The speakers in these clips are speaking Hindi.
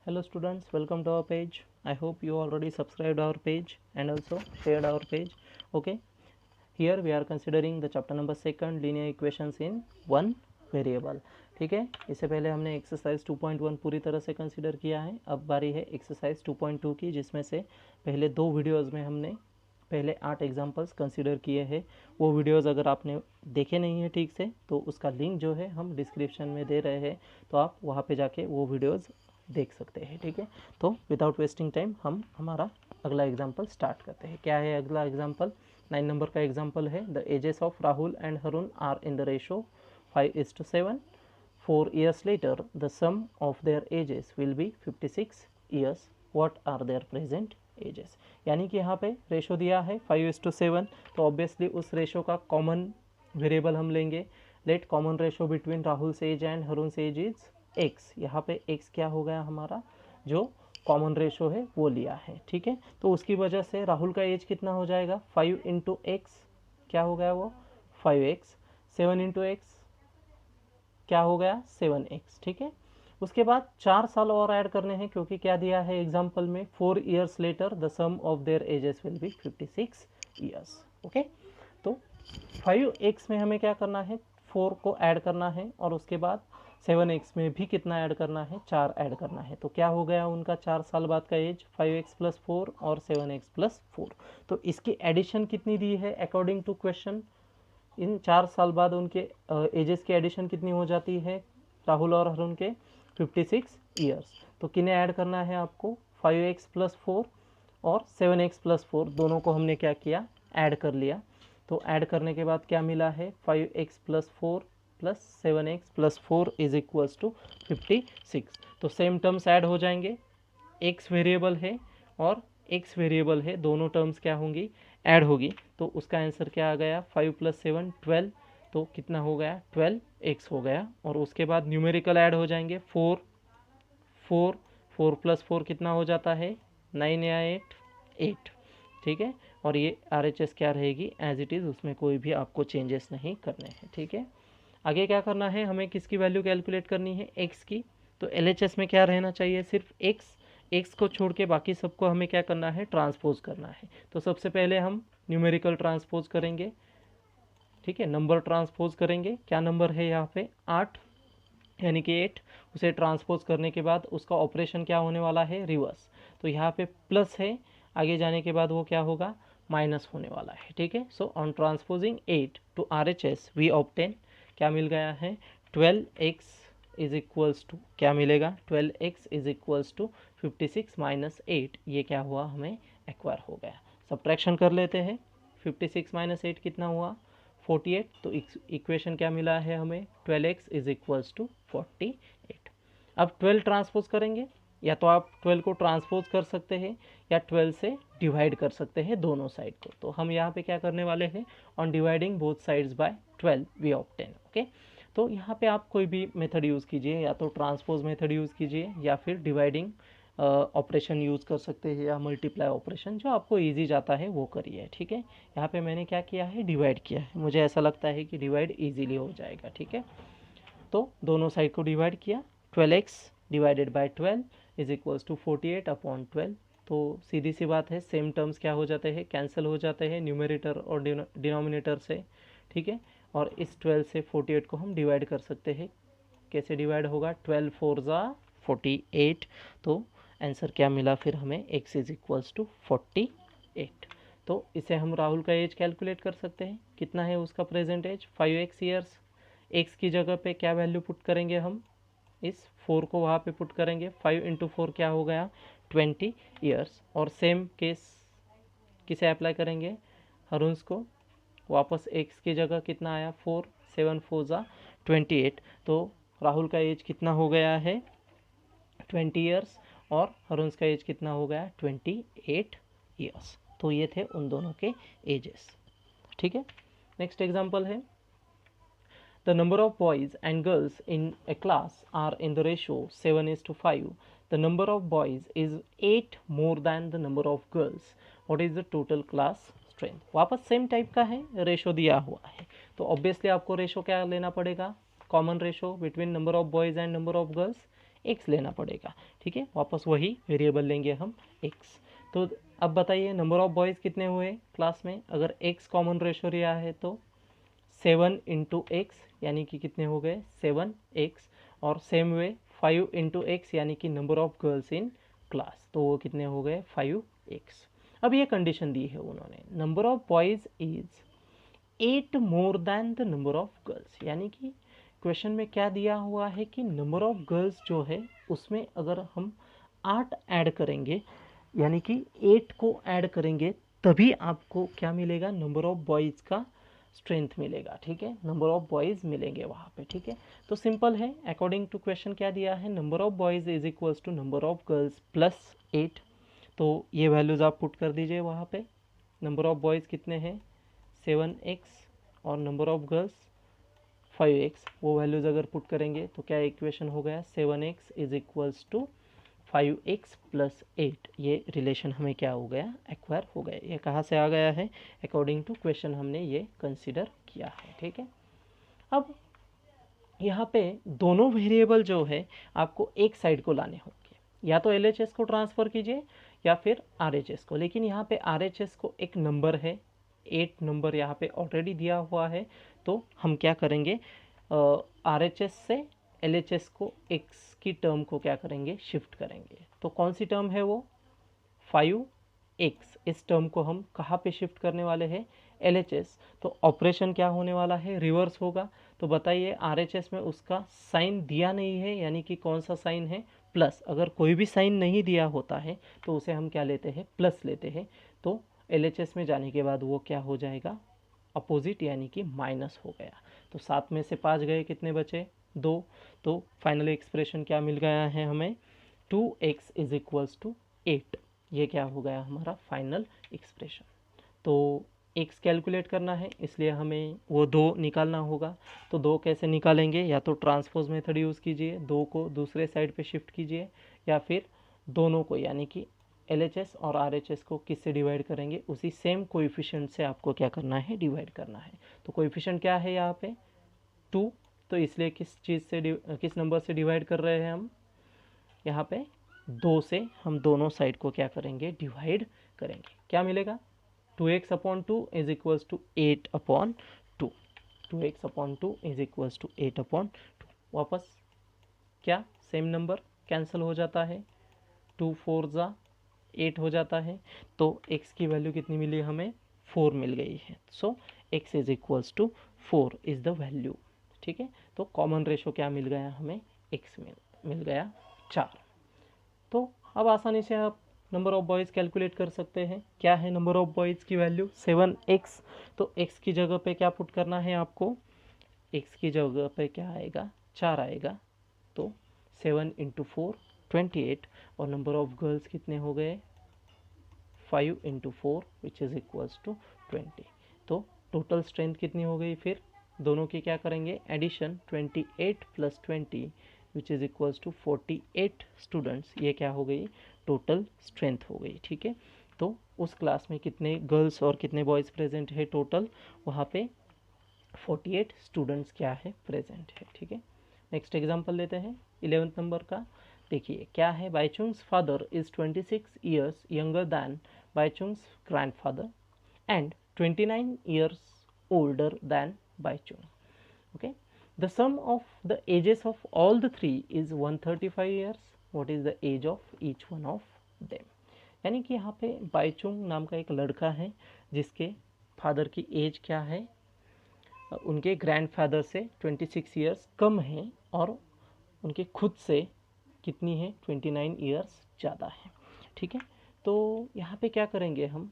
Hello students, welcome to our page. I hope you already subscribed our page and also shared our page. Okay, here we are considering the chapter number 2 linear equations in one variable. ठीक है, इससे पहले हमने एक्सरसाइज 2.1 पूरी तरह से कंसिडर किया है. अब बारी है एक्सरसाइज 2.2 की, जिसमें से पहले 2 वीडियोज़ में हमने पहले 8 एग्जाम्पल्स कंसिडर किए हैं. वो वीडियोज़ अगर आपने देखे नहीं है ठीक से तो उसका लिंक जो है हम डिस्क्रिप्शन में दे रहे हैं, तो आप वहाँ पे जाके वो वीडियोज़ देख सकते हैं. ठीक है, तो विदाउट वेस्टिंग टाइम हम हमारा अगला एग्जाम्पल स्टार्ट करते हैं. क्या है अगला एग्जाम्पल? 9 नंबर का एग्जाम्पल है. The ages of Rahul and Harun are in the ratio 5:7. 4 years later the sum of their ages will be 56 years. What are their present ages? यानी कि यहाँ पे रेशो दिया है 5:7, तो ऑब्वियसली उस रेशो का कॉमन वेरिएबल हम लेंगे. Let common ratio between Rahul age and Harun age is x. यहाँ पे x क्या हो गया हमारा, जो कॉमन रेशो है वो लिया है. ठीक है, तो उसकी वजह से राहुल का एज कितना हो जाएगा, 5 इंटू एक्स क्या हो गया वो 5x. 7 इंटू एक्स क्या हो गया 7x. ठीक है, उसके बाद 4 साल और ऐड करने हैं, क्योंकि क्या दिया है एग्जाम्पल में 4 years later the sum of their ages will be 56 years. Okay, तो 5x में हमें क्या करना है, 4 को ऐड करना है, और उसके बाद 7x में भी कितना ऐड करना है, 4 ऐड करना है. तो क्या हो गया उनका 4 साल बाद का एज 5x प्लस 4 और 7x प्लस 4. तो इसकी एडिशन कितनी दी है अकॉर्डिंग टू क्वेश्चन? इन 4 साल बाद उनके एजेस की एडिशन कितनी हो जाती है राहुल और हरुण के? 56 ईयर्स. तो किन्हें ऐड करना है आपको, 5x प्लस 4 और 7x प्लस 4, दोनों को हमने क्या किया, ऐड कर लिया. तो ऐड करने के बाद क्या मिला है, 5x plus 4 plus 7x plus 4 is equals to 56. तो सेम टर्म्स ऐड हो जाएंगे. x वेरिएबल है और x वेरिएबल है, दोनों टर्म्स क्या होंगी, ऐड होगी. तो उसका आंसर क्या आ गया, 5 प्लस 7 12. तो कितना हो गया, 12x हो गया. और उसके बाद न्यूमेरिकल ऐड हो जाएंगे, 4 4 4 प्लस 4 कितना हो जाता है, 9 या 8. ठीक है, और ये RHS क्या रहेगी एज इट इज़, उसमें कोई भी आपको चेंजेस नहीं करने हैं. ठीक है, आगे क्या करना है, हमें किसकी वैल्यू कैलकुलेट करनी है, x की. तो LHS में क्या रहना चाहिए, सिर्फ x को छोड़ के बाकी सबको हमें क्या करना है, ट्रांसपोज करना है. तो सबसे पहले हम न्यूमेरिकल ट्रांसपोज करेंगे. ठीक है, नंबर ट्रांसपोज करेंगे. क्या नंबर है यहाँ पे, 8 यानी कि 8. उसे ट्रांसपोज करने के बाद उसका ऑपरेशन क्या होने वाला है, रिवर्स. तो यहाँ पे प्लस है, आगे जाने के बाद वो क्या होगा, माइनस होने वाला है. ठीक है, so on transposing 8 to RHS we obtain, क्या मिल गया है, 12x इज इक्वल्स टू क्या मिलेगा, 12x is equals to 56 minus 8. ये क्या हुआ, हमें एक्वायर हो गया. सब्ट्रैक्शन कर लेते हैं. 56 माइनस 8 कितना हुआ, 48. तो इक्वेशन क्या मिला है हमें, 12x इज इक्वल्स टू 48. अब 12 ट्रांसपोज करेंगे, या तो आप 12 को ट्रांसपोज कर सकते हैं या 12 से डिवाइड कर सकते हैं दोनों साइड को. तो हम यहाँ पे क्या करने वाले हैं, on dividing both sides by 12 we obtain. Okay, तो यहाँ पे आप कोई भी मेथड यूज़ कीजिए, या तो ट्रांसपोज मेथड यूज़ कीजिए या फिर डिवाइडिंग ऑपरेशन यूज़ कर सकते हैं, या मल्टीप्लाई ऑपरेशन, जो आपको इजी जाता है वो करिए. ठीक है, यहाँ पे मैंने क्या किया है, डिवाइड किया है. मुझे ऐसा लगता है कि डिवाइड इजीली हो जाएगा. ठीक है, तो दोनों साइड को डिवाइड किया, 12x divided by 12 is equals to 48 upon 12. तो सीधी सी बात है, सेम टर्म्स क्या हो जाते हैं, कैंसिल हो जाते हैं न्यूमरेटर और डिनोमिनेटर से. ठीक है, और इस 12 से 48 को हम डिवाइड कर सकते हैं. कैसे डिवाइड होगा, 12 4 ज़ा 48. तो आंसर क्या मिला फिर हमें, x इज इक्वल्स टू 48. तो इसे हम राहुल का एज कैलकुलेट कर सकते हैं. कितना है उसका present as, 5x years. x की जगह पे क्या वैल्यू पुट करेंगे हम, इस 4 को वहाँ पे पुट करेंगे. 5 इंटू 4 क्या हो गया, 20 ईयर्स. और सेम केस किसे अप्लाई करेंगे, हरुन्स को. वापस x की जगह कितना आया, 4 7 4 ज़ा 28. तो राहुल का एज कितना हो गया है, 20 ईयर्स, और हरुन्स का एज कितना हो गया, 28 ईयर्स. तो ये थे उन दोनों के एजेस. ठीक है, नेक्स्ट एग्जांपल है, the number of boys and girls in a class are in the ratio 7:5. The number of boys is 8 more than the number of girls. What is the total class strength. वापस सेम टाइप का है, रेशो दिया हुआ है. तो ऑब्वियसली आपको रेशो क्या लेना पड़ेगा, common ratio between number of boys and number of girls, x लेना पड़ेगा, ठीक है। वापस वही वेरिएबल लेंगे हम x। तो अब बताइए नंबर ऑफ बॉयज़ कितने हुए क्लास में, अगर x कॉमन रेशो लिया है तो 7 इंटू एक्स यानी कि कितने हो गए 7x, और सेम वे 5 इंटू एक्स यानी कि number of girls in class, तो वो कितने हो गए 5x। अब ये कंडीशन दी है उन्होंने, number of boys is 8 more than the number of girls, यानी कि क्वेश्चन में क्या दिया हुआ है कि नंबर ऑफ गर्ल्स जो है उसमें अगर हम 8 ऐड करेंगे यानी कि 8 को ऐड करेंगे तभी आपको क्या मिलेगा, नंबर ऑफ बॉयज़ का स्ट्रेंथ मिलेगा, ठीक है, नंबर ऑफ बॉयज़ मिलेंगे वहाँ पे, ठीक है। तो सिंपल है, अकॉर्डिंग टू क्वेश्चन क्या दिया है, number of boys is equals to number of girls plus 8। तो ये वैल्यूज़ आप पुट कर दीजिए वहाँ पे। नंबर ऑफ बॉयज़ कितने हैं 7x और नंबर ऑफ गर्ल्स 5x, वो वैल्यूज़ अगर पुट करेंगे तो क्या इक्वेशन हो गया 7x is equals to 5x plus 8। ये रिलेशन हमें क्या हो गया, एक्वायर हो गया। ये कहाँ से आ गया है, अकॉर्डिंग टू क्वेश्चन हमने ये कंसिडर किया है, ठीक है। अब यहाँ पे दोनों वेरिएबल जो है आपको एक साइड को लाने होंगे, या तो LHS को ट्रांसफ़र कीजिए या फिर RHS को, लेकिन यहाँ पे RHS को एक नंबर है 8 नंबर यहाँ पे ऑलरेडी दिया हुआ है, तो हम क्या करेंगे RHS से LHS को x की टर्म को क्या करेंगे शिफ्ट करेंगे। तो कौन सी टर्म है वो 5x, इस टर्म को हम कहाँ पे शिफ्ट करने वाले हैं LHS, तो ऑपरेशन क्या होने वाला है रिवर्स होगा। तो बताइए RHS में उसका साइन दिया नहीं है, यानी कि कौन सा साइन है प्लस, अगर कोई भी साइन नहीं दिया होता है तो उसे हम क्या लेते हैं प्लस लेते हैं। तो LHS में जाने के बाद वो क्या हो जाएगा अपोजिट, यानी कि माइनस हो गया। तो 7 में से 5 गए, कितने बचे 2। तो फाइनल एक्सप्रेशन क्या मिल गया है हमें 2x इज इक्वल्स टू 8। ये क्या हो गया हमारा फाइनल एक्सप्रेशन। तो x कैलकुलेट करना है इसलिए हमें वो 2 निकालना होगा। तो 2 कैसे निकालेंगे, या तो ट्रांसपोज मेथड यूज़ कीजिए, 2 को दूसरे साइड पे शिफ्ट कीजिए, या फिर दोनों को यानी कि LHS और RHS को किससे डिवाइड करेंगे, उसी सेम कोएफिशिएंट से आपको क्या करना है डिवाइड करना है। तो कोएफिशिएंट क्या है यहाँ पे 2, तो इसलिए किस नंबर से डिवाइड कर रहे हैं हम, यहाँ पे 2 से हम दोनों साइड को क्या करेंगे डिवाइड करेंगे। क्या मिलेगा 2x upon 2 is equals to 8 upon 2, 2x upon 2 is equals to 8 upon 2। वापस क्या सेम नंबर कैंसिल हो जाता है, 2 4 ज़ा 8 हो जाता है, तो x की वैल्यू कितनी मिली हमें 4 मिल गई है। So x is equals to 4 is the value, ठीक है। तो कॉमन रेशो क्या मिल गया हमें x मिल गया 4। तो अब आसानी से आप नंबर ऑफ बॉयज़ कैलकुलेट कर सकते हैं। क्या है नंबर ऑफ बॉयज़ की वैल्यू 7x, तो x की जगह पे क्या पुट करना है आपको, x की जगह पे क्या आएगा 4 आएगा, तो 7 इंटू 4 28, और नंबर ऑफ गर्ल्स कितने हो गए 5 into 4 which is equals to 20। तो टोटल स्ट्रेंथ कितनी हो गई, फिर दोनों की क्या करेंगे addition 28 plus 20 which is equals to 48 students, ये क्या हो गई टोटल स्ट्रेंथ हो गई, ठीक है। तो उस क्लास में कितने गर्ल्स और कितने बॉयज़ प्रेजेंट है टोटल, वहाँ पे 48 स्टूडेंट्स क्या है प्रेजेंट है, ठीक है। नेक्स्ट एग्जांपल लेते हैं 11th नंबर का। देखिए क्या है, Baichung's father is 26 years younger than Baichung's grandfather and 29 years older than Baichung. Okay, the sum of the ages of all the three is 135 years. What is the age of each one of them? यानी कि यहाँ पे बाईचुंग नाम का एक लड़का है जिसके फादर की एज क्या है, उनके ग्रैंडफादर से 26 ईयर्स कम है, और उनके खुद से कितनी है 29 ईयर्स ज़्यादा है, ठीक है। तो यहाँ पे क्या करेंगे हम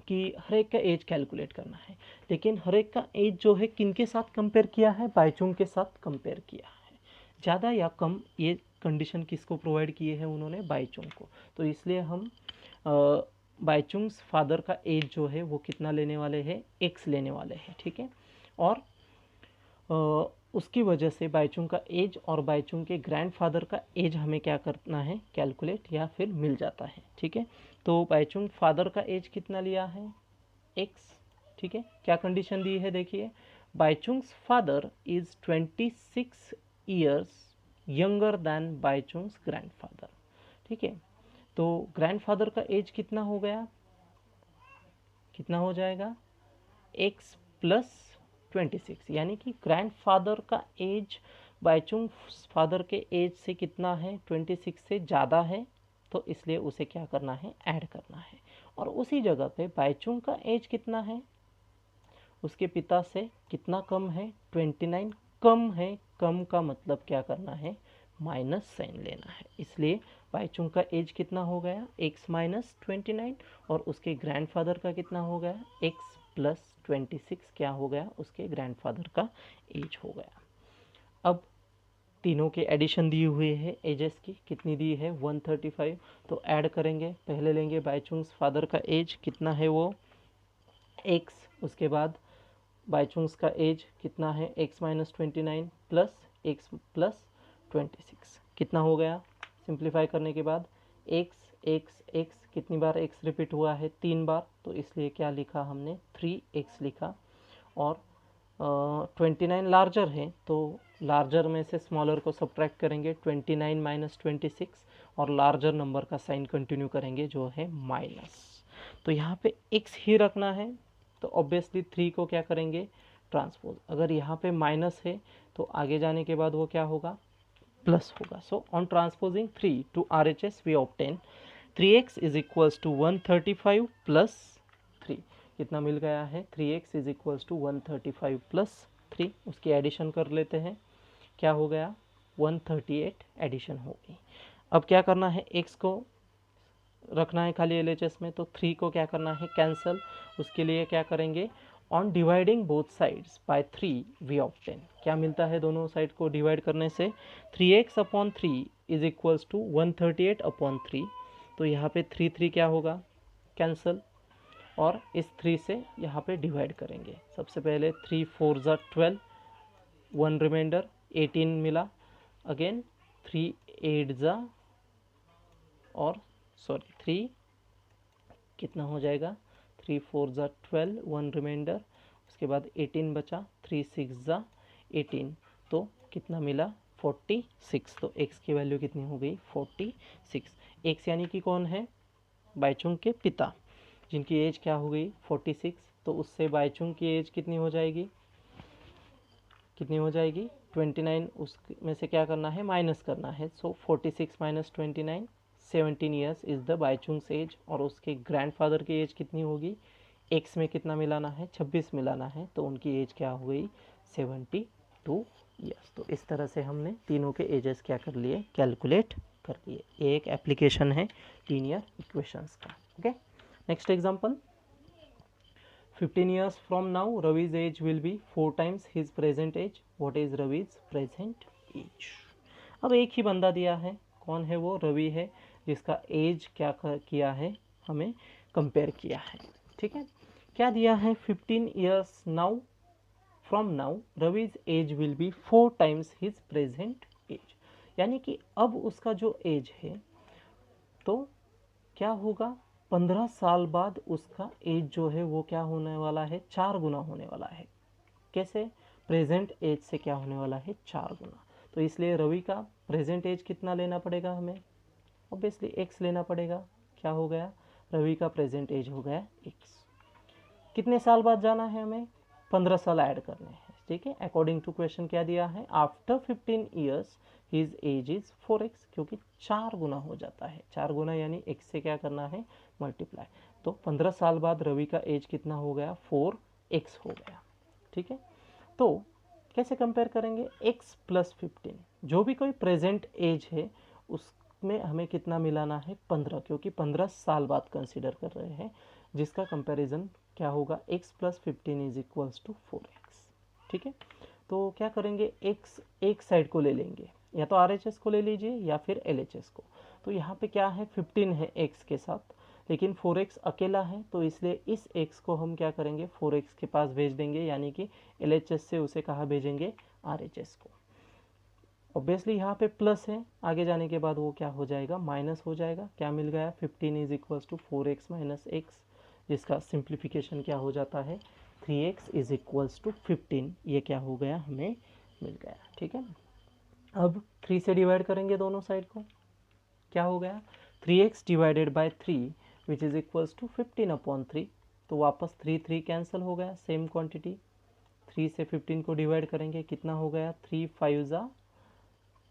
कि हर एक का एज कैलकुलेट करना है, लेकिन हर एक का एज जो है किन के साथ कंपेयर किया है, बाईचुंग के साथ कंपेयर किया है। ज़्यादा या कम ये कंडीशन किसको प्रोवाइड किए हैं उन्होंने, बाईचुंग को। तो इसलिए हम बाईचुंग्स फादर का एज जो है वो कितना लेने वाले हैं, एक्स लेने वाले हैं, ठीक है। और उसकी वजह से बाईचुंग का एज और बाईचुंग के ग्रैंडफादर का एज हमें क्या करना है कैलकुलेट, या फिर मिल जाता है, ठीक है। तो बाईचुंग फादर का एज कितना लिया है एक्स, ठीक है। क्या कंडीशन दी है देखिए, Baichung's father is 26 years younger then Baichung's grandfather. ठीक है, तो ग्रैंडफादर का एज कितना हो गया, कितना हो जाएगा, x प्लस 26, यानी कि ग्रैंडफादर का एज बाईचुंग फादर के एज से कितना है, 26 से ज़्यादा है, तो इसलिए उसे क्या करना है, ऐड करना है। और उसी जगह पे बाईचुंग का एज कितना है, उसके पिता से कितना कम है, 29 कम है। कम का मतलब क्या करना है, माइनस साइन लेना है। इसलिए बाईचुंग का एज कितना हो गया, x माइनस 29, और उसके ग्रैंडफादर का कितना हो गया, x प्लस 26 क्या हो गया, उसके ग्रैंडफादर का एज हो गया। अब तीनों के एडिशन दिए हुए हैं एजेस की, कितनी दी है, 135, तो ऐड करेंगे। पहले लेंगे बाईचुंग्स फादर का एज कितना है, वो x, उसके बाद बाईचुंग्स का एज कितना है, x minus 29 plus x plus 26 कितना हो गया, सिंप्लीफाई करने के बाद x कितनी बार x रिपीट हुआ है, 3 बार, तो इसलिए क्या लिखा हमने, 3x लिखा। और 29 लार्जर है, तो लार्जर में से स्मॉलर को सब्ट्रैक्ट करेंगे, 29 माइनस 26, और लार्जर नंबर का साइन कंटिन्यू करेंगे जो है माइनस। तो यहाँ पे x ही रखना है, तो ऑब्वियसली 3 को क्या करेंगे, ट्रांसपोज। अगर यहाँ पे माइनस है तो आगे जाने के बाद वो क्या होगा, प्लस होगा। So on transposing 3 to RHS we obtain 3x is equals to 135 plus 3, कितना मिल गया है, 3x is equals to 135 plus 3। उसकी एडिशन कर लेते हैं, क्या हो गया, 138 एडिशन हो गई। अब क्या करना है, x को रखना है खाली LHS में, तो 3 को क्या करना है, कैंसल। उसके लिए क्या करेंगे, on dividing both sides by 3 we obtain, क्या मिलता है दोनों साइड को डिवाइड करने से, 3x upon 3 is equals to 138 upon 3। तो यहाँ पे 3 क्या होगा, कैंसल, और इस 3 से यहाँ पे डिवाइड करेंगे। सबसे पहले 3 4 ज़ा 12, 1 रिमाइंडर 18 मिला, अगेन 3 8 ज़ा, और सॉरी 3 कितना हो जाएगा, 3 4 ज़ा 12, 1 रिमाइंडर, उसके बाद 18 बचा, 3 6 ज़ा 18, तो कितना मिला, 46। तो x की वैल्यू कितनी हो गई, 46। x यानी कि कौन है, बाईचुंग के पिता, जिनकी एज क्या हो गई, 46। तो उससे बाईचुंग की एज कितनी हो जाएगी, कितनी हो जाएगी, 29, उसमें से क्या करना है, माइनस करना है। So 46 minus 29, 17 years is the Baichung's age. और उसके ग्रैंडफादर की एज कितनी होगी, एक्स में कितना मिलाना है, 26 मिलाना है, तो उनकी एज क्या हो गई, 72 ईयर्स। तो इस तरह से हमने तीनों के एजेस क्या कर लिए, कैलकुलेट कर लिए। ये एक एप्लीकेशन है लीनियर इक्वेशंस का। Okay, next example, 15 years from now Ravi's age will be 4 times his present age. What is Ravi's present age? अब एक ही बंदा दिया है, कौन है वो, रवि है, जिसका एज क्या किया है, हमें कंपेयर किया है। ठीक है, क्या दिया है, 15 years now from now Ravi's age will be 4 times his present age, यानी कि अब उसका जो एज है तो क्या होगा, 15 साल बाद उसका एज जो है वो क्या होने वाला है, 4 गुना होने वाला है। कैसे, प्रेजेंट एज से क्या होने वाला है, 4 गुना। तो इसलिए रवि का प्रेजेंट एज कितना लेना पड़ेगा हमें, ऑब्वियसली x लेना पड़ेगा। क्या हो गया, रवि का प्रेजेंट एज हो गया x। कितने साल बाद जाना है हमें, 15 साल ऐड करने हैं। ठीक है, अकॉर्डिंग टू क्वेश्चन क्या दिया है, after 15 years his age is 4x, क्योंकि 4 गुना हो जाता है, 4 गुना यानी x से क्या करना है, मल्टीप्लाई। तो 15 साल बाद रवि का एज कितना हो गया, 4x हो गया। ठीक है, तो कैसे कंपेयर करेंगे, x प्लस 15, जो भी कोई प्रेजेंट एज है उसमें हमें कितना मिलाना है, 15, क्योंकि 15 साल बाद कंसिडर कर रहे हैं, जिसका कंपैरिजन क्या होगा, x plus 15 is equals to 4x। ठीक है, तो क्या करेंगे, x एक साइड को ले लेंगे, या तो RHS को ले लीजिए या फिर LHS को। तो यहाँ पे क्या है, 15 है x के साथ, लेकिन 4x अकेला है, तो इसलिए इस x को हम क्या करेंगे, 4x के पास भेज देंगे, यानी कि LHS से उसे कहाँ भेजेंगे, RHS को। ऑब्वियसली यहाँ पे प्लस है, आगे जाने के बाद वो क्या हो जाएगा, माइनस हो जाएगा। क्या मिल गया, 15 is equals to 4x minus x, जिसका सिंप्लीफिकेशन क्या हो जाता है, 3x इज इक्वल्स टू 15। ये क्या हो गया, हमें मिल गया। ठीक है, अब 3 से डिवाइड करेंगे दोनों साइड को, क्या हो गया 3x divided by 3 which is equals to 15/3। तो वापस 3 कैंसिल हो गया, सेम क्वांटिटी। 3 से 15 को डिवाइड करेंगे, कितना हो गया 3 5 ज़ा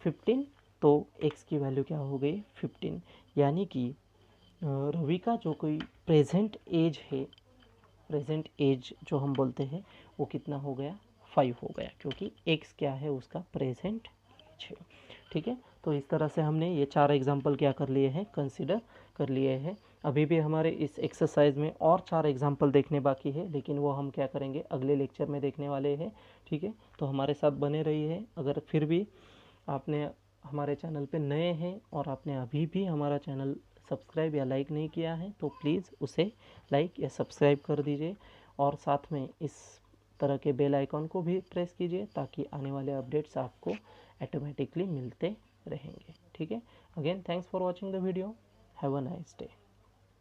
15, तो x की वैल्यू क्या हो गई 15। यानी कि रवि का जो कोई प्रेजेंट एज है, प्रेजेंट एज जो हम बोलते हैं वो कितना हो गया 5 हो गया, क्योंकि x क्या है उसका प्रेजेंट एज है। ठीक है, तो इस तरह से हमने ये 4 एग्जाम्पल क्या कर लिए हैं, कंसिडर कर लिए हैं। अभी भी हमारे इस एक्सरसाइज में और 4 एग्जाम्पल देखने बाकी है, लेकिन वो हम क्या करेंगे अगले लेक्चर में देखने वाले हैं। ठीक है, तो हमारे साथ बने रहिए। अगर फिर भी आपने हमारे चैनल पे नए हैं और आपने अभी भी हमारा चैनल सब्सक्राइब या लाइक नहीं किया है तो प्लीज़ उसे लाइक या सब्सक्राइब कर दीजिए, और साथ में इस तरह के बेल आइकॉन को भी प्रेस कीजिए ताकि आने वाले अपडेट्स आपको ऑटोमेटिकली मिलते रहेंगे। ठीक है, again thanks for watching the video, have a nice day.